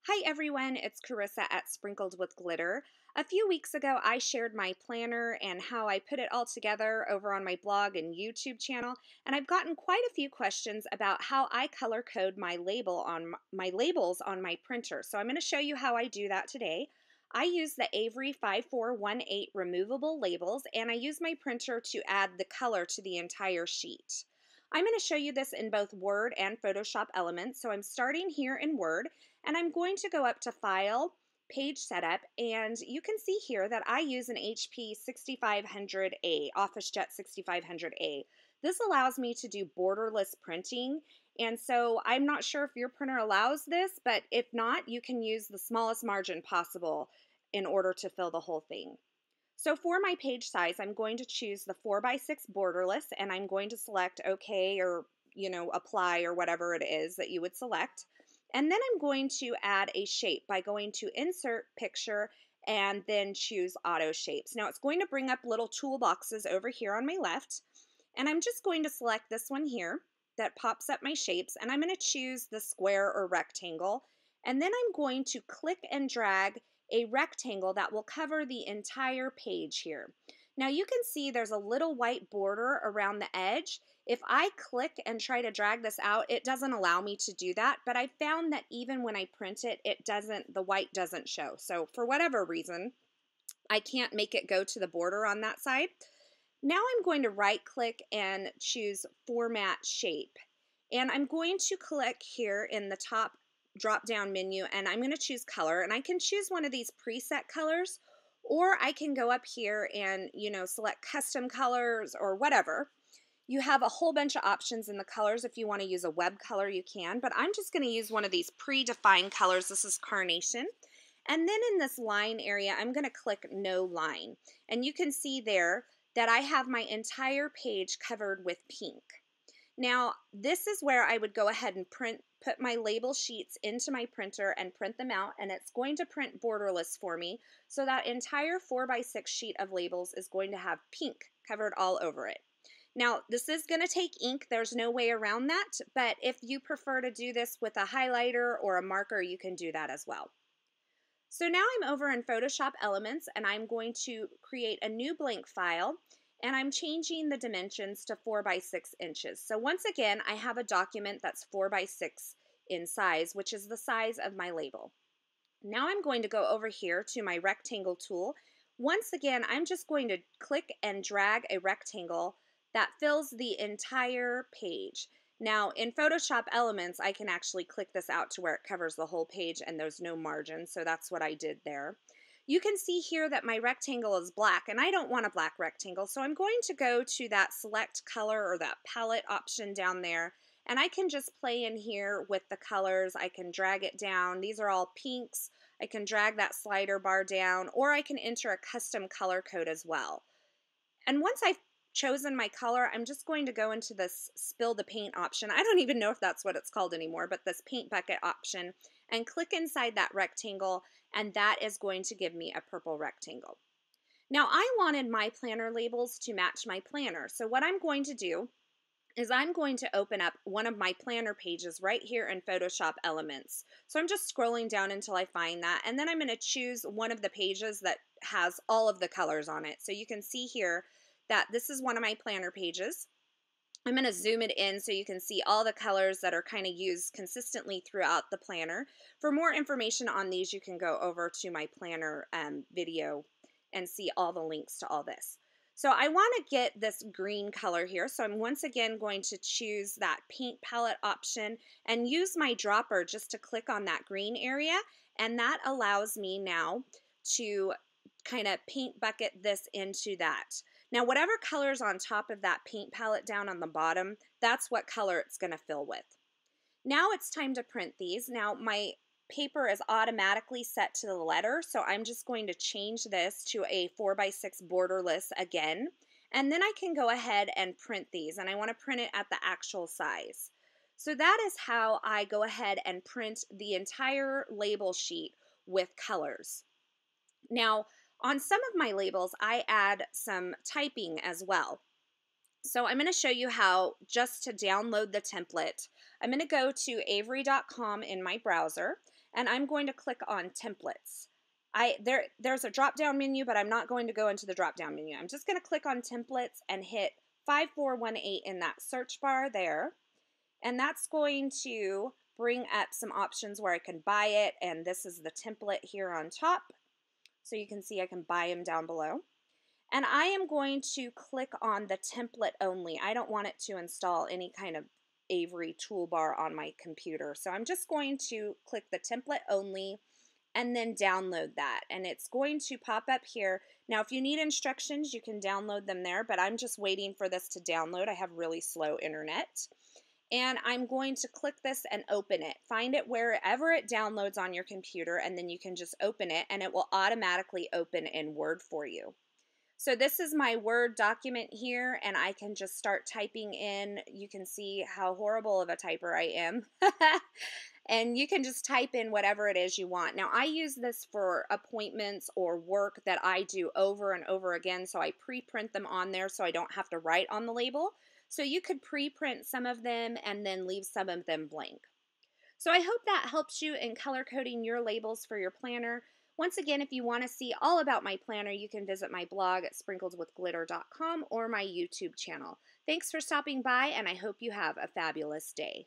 Hi everyone, it's Carissa at Sprinkled with Glitter. A few weeks ago I shared my planner and how I put it all together over on my blog and YouTube channel, and I've gotten quite a few questions about how I color code my labels on my printer. So I'm going to show you how I do that today. I use the Avery 5418 removable labels, and I use my printer to add the color to the entire sheet. I'm going to show you this in both Word and Photoshop Elements. So I'm starting here in Word, and I'm going to go up to File, Page Setup, and you can see here that I use an HP 6500A, OfficeJet 6500A. This allows me to do borderless printing, and so I'm not sure if your printer allows this, but if not, you can use the smallest margin possible in order to fill the whole thing. So for my page size, I'm going to choose the 4x6 borderless, and I'm going to select OK or, apply or whatever it is that you would select. And then I'm going to add a shape by going to Insert Picture and then choose Auto Shapes. Now it's going to bring up little toolboxes over here on my left, and I'm just going to select this one here that pops up my shapes, and I'm going to choose the square or rectangle, and then I'm going to click and drag a rectangle that will cover the entire page here. Now you can see there's a little white border around the edge. If I click and try to drag this out, it doesn't allow me to do that, but I found that even when I print it, the white doesn't show. So for whatever reason, I can't make it go to the border on that side. Now I'm going to right click and choose Format Shape. And I'm going to click here in the top drop down menu, and I'm going to choose color, and I can choose one of these preset colors, or I can go up here and select custom colors or whatever. You have a whole bunch of options in the colors. If you want to use a web color, you can, but I'm just going to use one of these predefined colors. This is Carnation. And then in this line area, I'm going to click No Line, and you can see there that I have my entire page covered with pink. Now, this is where I would go ahead and put my label sheets into my printer and print them out, and it's going to print borderless for me. So that entire 4x6 sheet of labels is going to have pink covered all over it. Now, this is going to take ink. There's no way around that, but if you prefer to do this with a highlighter or a marker, you can do that as well. So now I'm over in Photoshop Elements, and I'm going to create a new blank file, and I'm changing the dimensions to 4x6 inches. So once again, I have a document that's 4x6 in size, which is the size of my label. Now I'm going to go over here to my rectangle tool. Once again, I'm just going to click and drag a rectangle that fills the entire page. Now in Photoshop Elements, I can actually click this out to where it covers the whole page and there's no margin, so that's what I did there. You can see here that my rectangle is black, and I don't want a black rectangle, so I'm going to go to that select color or that palette option down there, and I can just play in here with the colors. I can drag it down. These are all pinks. I can drag that slider bar down, or I can enter a custom color code as well. And once I've chosen my color, I'm just going to go into this spill the paint option. I don't even know if that's what it's called anymore, but this paint bucket option, and click inside that rectangle, and that is going to give me a purple rectangle. Now I wanted my planner labels to match my planner, so what I'm going to do is I'm going to open up one of my planner pages right here in Photoshop Elements. So I'm just scrolling down until I find that, and then I'm going to choose one of the pages that has all of the colors on it. So you can see here that this is one of my planner pages. I'm going to zoom it in so you can see all the colors that are kind of used consistently throughout the planner. For more information on these, you can go over to my planner video and see all the links to all this. So I want to get this green color here, so I'm once again going to choose that paint palette option and use my dropper just to click on that green area, and that allows me now to kind of paint bucket this into that. Now whatever color's on top of that paint palette down on the bottom, that's what color it's going to fill with. Now it's time to print these. Now my paper is automatically set to the letter, so I'm just going to change this to a 4x6 borderless again, and then I can go ahead and print these, and I want to print it at the actual size. So that is how I go ahead and print the entire label sheet with colors. Now on some of my labels, I add some typing as well. So I'm going to show you how just to download the template. I'm going to go to avery.com in my browser, and I'm going to click on templates. There's a drop-down menu, but I'm not going to go into the drop-down menu. I'm just going to click on templates and hit 5418 in that search bar there. And that's going to bring up some options where I can buy it, and this is the template here on top. So you can see I can buy them down below. And I am going to click on the template only. I don't want it to install any kind of Avery toolbar on my computer. So I'm just going to click the template only and then download that. And it's going to pop up here. Now, if you need instructions, you can download them there, but I'm just waiting for this to download. I have really slow internet. And I'm going to click this and open it. Find it wherever it downloads on your computer, and then you can just open it, and it will automatically open in Word for you. So this is my Word document here, and I can just start typing in. You can see how horrible of a typer I am. And you can just type in whatever it is you want. Now, I use this for appointments or work that I do over and over again, so I pre-print them on there so I don't have to write on the label. So you could pre-print some of them and then leave some of them blank. So I hope that helps you in color coding your labels for your planner. Once again, if you want to see all about my planner, you can visit my blog at sprinkledwithglitter.com or my YouTube channel. Thanks for stopping by, and I hope you have a fabulous day.